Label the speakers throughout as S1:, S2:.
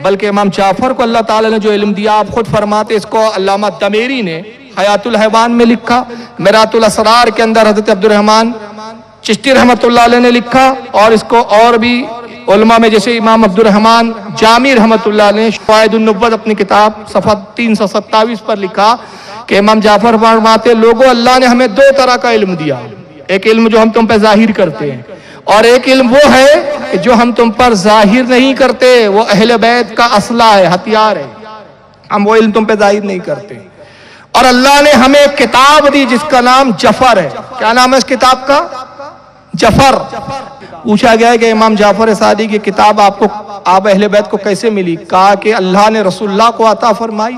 S1: بلکہ امام جعفر کو اللہ تعالیٰ نے جو علم دیا، آپ خود فرماتے، اس کو علامہ دمیری نے حیات الحیوان میں لکھا، میرات الاسرار کے اندر حضرت عبدالرحمن چشتی رحمت اللہ علیہ نے لکھا، اور اس کو اور بھی علماء میں جیسے امام عبدالرحمن جامی رحمت اللہ علیہ نے شواہد النبوت اپنی کتاب صفحہ 327 پر لکھا کہ امام جعفر فرماتے، لوگوں اللہ نے ہمیں دو طرح کا علم دیا، ایک علم جو ہم تم پہ ظاہر کرتے ہیں، اور ایک علم وہ ہے کہ جو ہم تم پر ظاہر نہیں کرتے، وہ اہل بیت کا اسلحہ ہے، ہتھیار ہے، ہم وہ علم تم پہ ظاہر نہیں کرتے۔ اور اللہ نے ہمیں ایک کتاب دی جس کا نام جفر ہے۔ کیا نام ہے اس کتاب کا؟ جفر۔ پوچھا گیا ہے کہ امام جعفر صادق کی کتاب آپ اہل بیت کو کیسے ملی؟ کہا کہ اللہ نے رسول اللہ کو عطا فرمائی،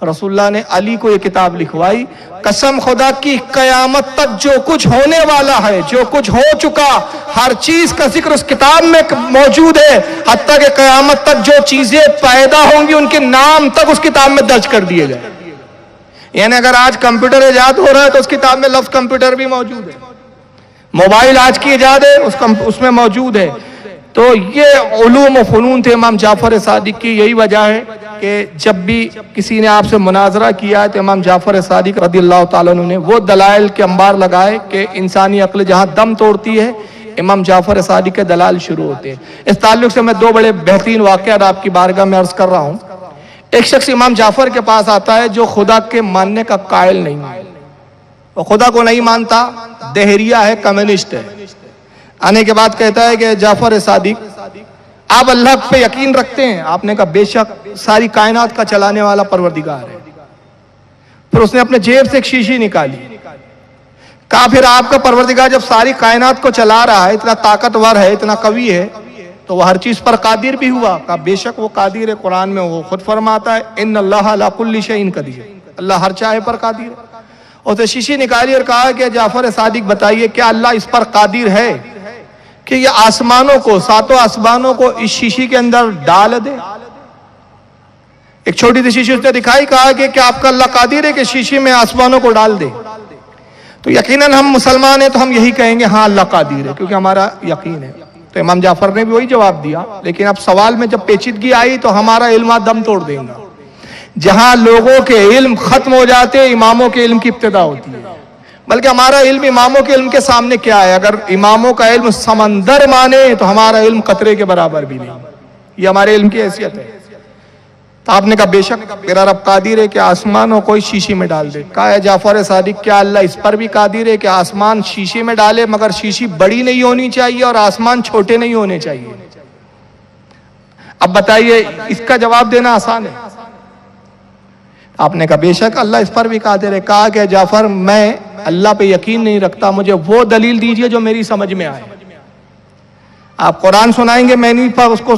S1: رسول اللہ نے علی کو یہ کتاب لکھوائی۔ قسم خدا کی قیامت تک جو کچھ ہونے والا ہے، جو کچھ ہو چکا، ہر چیز کا ذکر اس کتاب میں موجود ہے، حتیٰ کہ قیامت تک جو چیزیں پیدا ہوں گی ان کے نام تک اس کتاب میں درج کر دیے گئے۔ یعنی اگر آج کمپیوٹر ایجاد ہو رہا ہے تو اس کتاب میں لفظ کمپیوٹر بھی موجود ہے، موبائل آج کی ایجاد ہے اس میں موجود ہے۔ تو یہ علوم و فنون تھے امام جعفر صادق کی۔ یہی وجہ ہے کہ جب بھی کسی نے آپ سے مناظرہ کیا ہے تو امام جعفر صادق رضی اللہ تعالیٰ عنہ نے وہ دلائل کے انبار لگائے کہ انسانی عقل جہاں دم توڑتی ہے، امام جعفر صادق کے دلائل شروع ہوتے ہیں۔ اس تعلق سے میں دو بڑے بہترین واقعات آپ کی بارگاہ میں عرض کر رہا ہوں۔ ایک شخص امام جعفر کے پاس آتا ہے جو خدا کے ماننے کا قائل نہیں ہے، وہ خدا کو نہیں مانتا، دہریہ ہے، کمیونسٹ ہے۔ آنے کے بعد کہتا ہے کہ جعفر صادق آپ اللہ پہ یقین رکھتے ہیں؟ آپ نے کہا بے شک، ساری کائنات کا چلانے والا پروردگار ہے۔ پھر اس نے اپنے جیب سے ایک شیشی نکالی، کہا پھر آپ کا پروردگار جب ساری کائنات کو چلا رہا ہے، اتنا طاقتور ہے، اتنا قوی ہے، تو وہ ہر چیز پر قادر بھی ہوا؟ کہا بے شک وہ قادر ہے، قرآن میں وہ خود فرماتا ہے ان اللہ علی کل شیء قدیر، اللہ ہر چاہے پر قادر ہے۔ اور تو شیشی نکالی اور کہا کہ جعفر صادق بتائیے کیا اللہ اس پر قادر ہے کہ یہ آسمانوں کو، ساتوں آسمانوں کو اس شیشی کے اندر ڈال دے؟ ایک چھوٹی سی شیشی اس نے دکھائی، کہا کہ کیا آپ کا اللہ قادر ہے کہ شیشی میں آسمانوں کو ڈال دے؟ تو یقیناً ہم مسلمان ہیں تو ہم یہی کہیں گے ہاں اللہ قادر ہے، کیونکہ ہمارا یقین ہے۔ تو امام جعفر نے بھی وہی جواب دیا، لیکن اب سوال میں جب پیچیدگی آئی تو ہمارا علم دم توڑ دیں گا۔ جہاں لوگوں کے علم ختم ہو جاتے، اماموں کے علم کی ابتدا ہوتی ہے۔ بلکہ ہمارا علم اماموں کے علم کے سامنے کیا ہے؟ اگر اماموں کا علم سمندر مانے تو ہمارا علم قطرے کے برابر بھی نہیں، یہ ہمارے علم کی حیثیت ہے۔ تو آپ نے کہا بے شک میرا رب قادر ہے کہ آسمانوں کو شیشی میں ڈال دے۔ کہا ہے جعفر صادق کیا اللہ اس پر بھی قادر ہے کہ آسمان شیشی میں ڈالے، مگر شیشی بڑی نہیں ہونی چاہیے اور آسمان چھوٹے نہیں ہونے چاہیے؟ اب بتائیے، اس کا جواب دینا آسان ہے۔ آپ نے کہا بے شک اللہ اس پر بھی قادر ہے۔ کہا کہ جعفر میں اللہ پہ یقین نہیں رکھتا، مجھے وہ دلیل دیجئے جو میری سمجھ میں آئے۔ آپ قرآن سنائیں گے، میں نہیں پر اس کو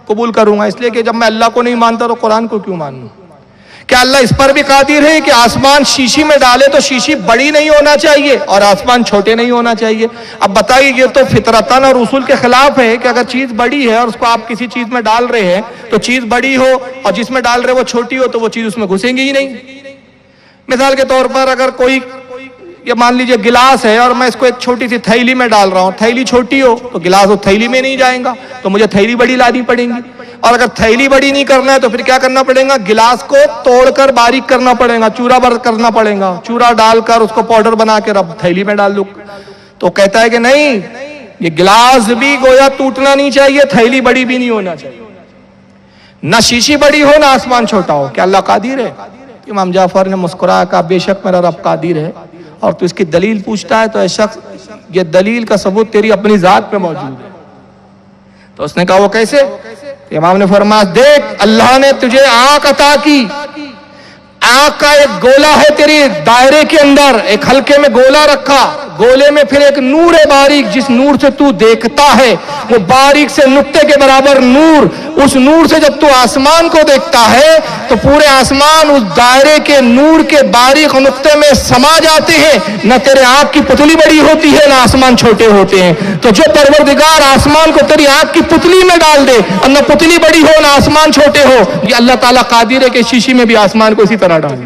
S1: قبول کروں گا، اس لیے کہ جب میں اللہ کو نہیں مانتا تو قرآن کو کیوں مانوں؟ کیا اللہ اس پر بھی قادر ہے کہ آسمان شیشی میں ڈالے تو شیشی بڑی نہیں ہونا چاہیے اور آسمان چھوٹے نہیں ہونا چاہیے؟ اب بتائیے، یہ تو فطرتاً اور اصول کے خلاف ہے کہ اگر چیز بڑی ہے اور اس کو آپ کسی چیز میں ڈال رہے ہیں تو چیز بڑی ہو، اور جس میں ڈال رہے وہ چھوٹی ہو تو وہ چیز اس میں گھسیں گی ہی نہیں۔ مثال کے طور پر اگر کوئی، یہ مان لیجئے گلاس ہے اور میں اس کو ایک چھوٹی سی تھیلی میں ڈال رہا ہوں، تھیلی چھوٹی ہو تو گلاس وہ تھیلی میں نہیں جائے گا، تو مجھے تھیلی بڑی لانی پڑے گی۔ اور اگر تھیلی بڑی نہیں کرنا ہے تو پھر کیا کرنا پڑے گا؟ گلاس کو توڑ کر باریک کرنا پڑے گا، چورا بر کرنا پڑے گا، چورا ڈال کر اس کو پاؤڈر بنا کے رب تھیلی میں ڈال دو۔ تو کہتا ہے کہ نہیں، یہ گلاس بھی گویا ٹوٹنا نہیں چاہیے، تھیلی بڑی بھی نہیں ہونا چاہیے، نہ شیشی بڑی ہو نہ آسمان چھوٹا ہو۔ کیا اللہ قادر ہے؟ امام جعفر نے مسکرایا، کہا بے شک میرا رب قادر ہے، اور تو اس کی دلیل پوچھتا ہے تو اے شخص، یہ دلیل کا ثبوت تیری اپنی ذات پہ موجود ہے۔ تو اس نے کہا وہ کیسے؟ امام نے فرمایا دیکھ، اللہ نے تجھے آنکھ عطا کی، آنکھ کا ایک گولا ہے تیری دائرے کے اندر، ایک حلقے میں گولا رکھا، گولے میں پھر ایک نور ہے باریک، جس نور سے تو دیکھتا ہے، وہ باریک سے نقطے کے برابر نور، اس نور سے جب تو آسمان کو دیکھتا ہے تو پورے آسمان اس دائرے کے نور کے باریک نقطے میں سما جاتے ہیں۔ نہ تیرے آنکھ کی پتلی بڑی ہوتی ہے نہ آسمان چھوٹے ہوتے ہیں۔ تو جو پروردگار آسمان کو تیری آنکھ کی پتلی میں ڈال دے، اور نہ پتلی بڑی ہو نہ آسمان چھوٹے ہو، یہ اللہ تعالیٰ قادر ہے کہ شیشی میں بھی آسمان کو اسی طرح ڈالے۔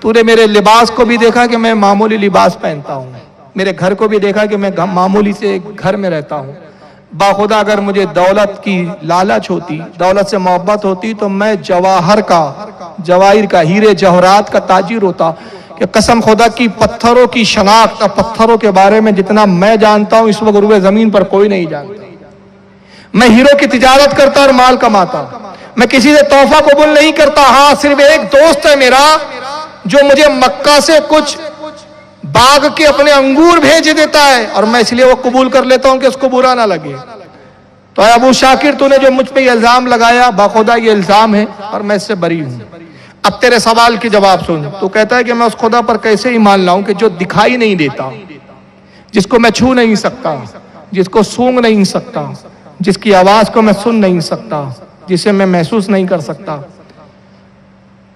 S1: تو نے میرے لباس کو بھی دیکھا کہ میں معمولی لباس پہنتا ہوں، میرے گھر کو بھی دیکھا کہ میں معمولی سے ایک گھر میں رہتا ہوں۔ باخدا اگر مجھے دولت کی لالچ ہوتی، دولت سے محبت ہوتی، تو میں جواہر کا ہیرے جواہرات کا تاجر ہوتا، کہ قسم خدا کی پتھروں کی شناخت اور پتھروں کے بارے میں جتنا میں جانتا ہوں اس وقت روئے زمین پر کوئی نہیں جانتا۔ میں ہیروں کی تجارت کرتا اور مال کماتا، میں کسی سے تحفہ قبول نہیں کرتا۔ ہاں، صرف ایک دوست ہے میرا جو مجھے مکہ سے کچھ باغ کے اپنے انگور بھیج دیتا ہے، اور میں اس لیے وہ قبول کر لیتا ہوں کہ اس کو برا نہ لگے۔ تو اے ابو شاکر، تو نے جو مجھ پہ یہ الزام لگایا، باخدا یہ الزام ہے اور میں اس سے بری ہوں۔ اب تیرے سوال کی جواب سن۔ تو کہتا ہے کہ میں اس خدا پر کیسے ایمان لاؤں کہ جو دکھائی نہیں دیتا، جس کو میں چھو نہیں سکتا، جس کو سونگ نہیں سکتا، جس کی آواز کو میں سن نہیں سکتا، جسے میں محسوس نہیں کر سکتا۔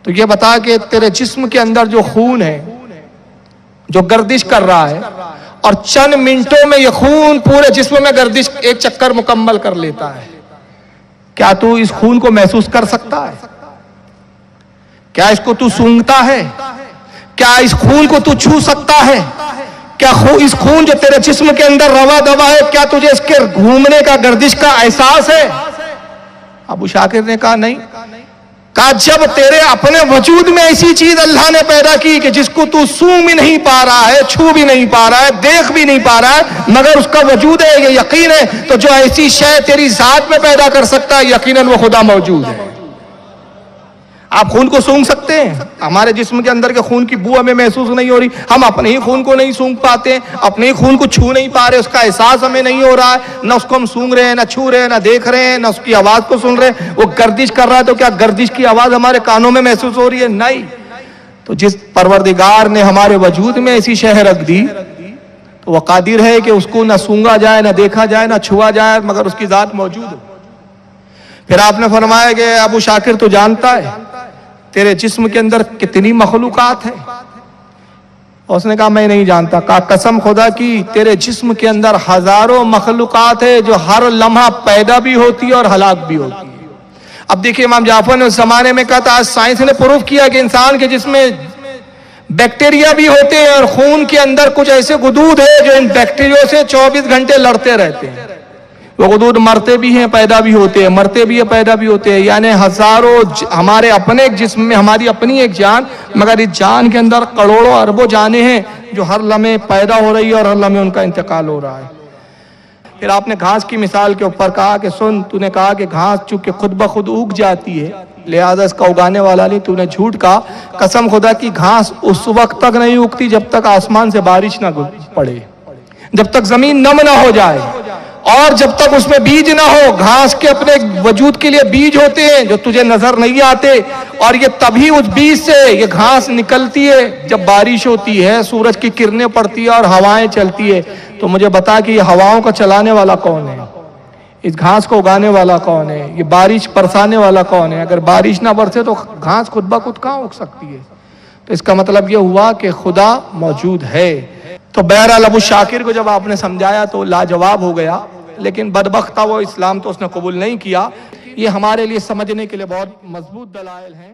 S1: تو یہ بتا کہ تیرے جسم کے اندر جو خون ہے، جو گردش کر رہا ہے، اور چند منٹوں میں یہ خون پورے جسم میں گردش ایک چکر مکمل کر لیتا ہے، کیا تو اس خون کو محسوس کر سکتا ہے؟ کیا اس کو تو سونگتا ہے؟ کیا اس خون کو تو چھو سکتا ہے؟ کیا اس خون جو تیرے جسم کے اندر روا دوا ہے، کیا تجھے اس کے گھومنے کا، گردش کا احساس ہے؟ ابو شاکر نے کہا نہیں۔ کہا جب تیرے اپنے وجود میں ایسی چیز اللہ نے پیدا کی کہ جس کو تو سونگ بھی نہیں پا رہا ہے، چھو بھی نہیں پا رہا ہے، دیکھ بھی نہیں پا رہا ہے، مگر اس کا وجود ہے، یہ یقین ہے، تو جو ایسی شے تیری ذات میں پیدا کر سکتا ہے، یقیناً وہ خدا موجود ہے۔ آپ خون کو سونگ سکتے ہیں؟ ہمارے جسم کے اندر کے خون کی بو ہمیں محسوس نہیں ہو رہی، ہم اپنے ہی خون کو نہیں سونگ پاتے، اپنے ہی خون کو چھو نہیں پا رہے، اس کا احساس ہمیں نہیں ہو رہا ہے، نہ اس کو ہم سونگ رہے ہیں، نہ چھو رہے ہیں، نہ دیکھ رہے ہیں، نہ اس کی آواز کو سن رہے ہیں۔ وہ گردش کر رہا ہے تو کیا گردش کی آواز ہمارے کانوں میں محسوس ہو رہی ہے؟ نہیں۔ تو جس پروردگار نے ہمارے وجود میں ایسی شے رکھ دی، تو وہ قادر ہے کہ اس کو نہ سونگا جائے، نہ دیکھا جائے، نہ چھوا جائے، مگر اس کی ذات موجود ہو۔ پھر آپ نے فرمایا کہ ابو شاکر تو جانتا ہے تیرے جسم کے اندر کتنی مخلوقات ہیں؟ اس نے کہا میں نہیں جانتا۔ کہا قسم خدا کی تیرے جسم کے اندر ہزاروں مخلوقات ہیں جو ہر لمحہ پیدا بھی ہوتی ہے اور ہلاک بھی ہوتی ہے۔ اب دیکھیں امام جعفر نے اس زمانے میں کہا تھا، آج سائنس نے پروف کیا کہ انسان کے جسم میں بیکٹیریا بھی ہوتے ہیں، اور خون کے اندر کچھ ایسے غدود ہیں جو ان بیکٹیریوں سے 24 گھنٹے لڑتے رہتے ہیں۔ وہ غدود مرتے بھی ہیں، پیدا بھی ہوتے ہیں، مرتے بھی ہیں، پیدا بھی ہوتے ہیں، یعنی ہزاروں ہمارے اپنے ایک جسم میں ہماری اپنی ایک جان، مگر اس جان کے اندر کروڑوں اربوں جانیں ہیں جو ہر لمحے پیدا ہو رہی ہے اور ہر لمحے ان کا انتقال ہو رہا ہے۔ پھر آپ نے گھاس کی مثال کے اوپر کہا کہ سن، تو نے کہا کہ گھاس چونکہ خود بخود اگ جاتی ہے لہذا اس کا اگانے والا نہیں، تو نے جھوٹ کہا۔ قسم خدا کی گھاس اس وقت تک نہیں اگتی جب تک آسمان سے بارش نہ پڑے، جب تک زمین نم نہ ہو جائے، اور جب تک اس میں بیج نہ ہو۔ گھاس کے اپنے وجود کے لیے بیج ہوتے ہیں جو تجھے نظر نہیں آتے، اور یہ تبھی اس بیج سے یہ گھاس نکلتی ہے جب بارش ہوتی ہے، سورج کی کرنیں پڑتی ہے اور ہوائیں چلتی ہے۔ تو مجھے بتا کہ یہ ہواؤں کا چلانے والا کون ہے؟ اس گھاس کو اگانے والا کون ہے؟ یہ بارش برسانے والا کون ہے؟ اگر بارش نہ برسے تو گھاس خود بخود کہاں اگ سکتی ہے؟ تو اس کا مطلب یہ ہوا کہ خدا موجود ہے۔ تو بہرحال ابو شاکر کو جب آپ نے سمجھایا تو لاجواب ہو گیا، لیکن بدبخت تھا وہ، اسلام تو اس نے قبول نہیں کیا۔ یہ ہمارے لیے سمجھنے کے لیے بہت مضبوط دلائل ہیں۔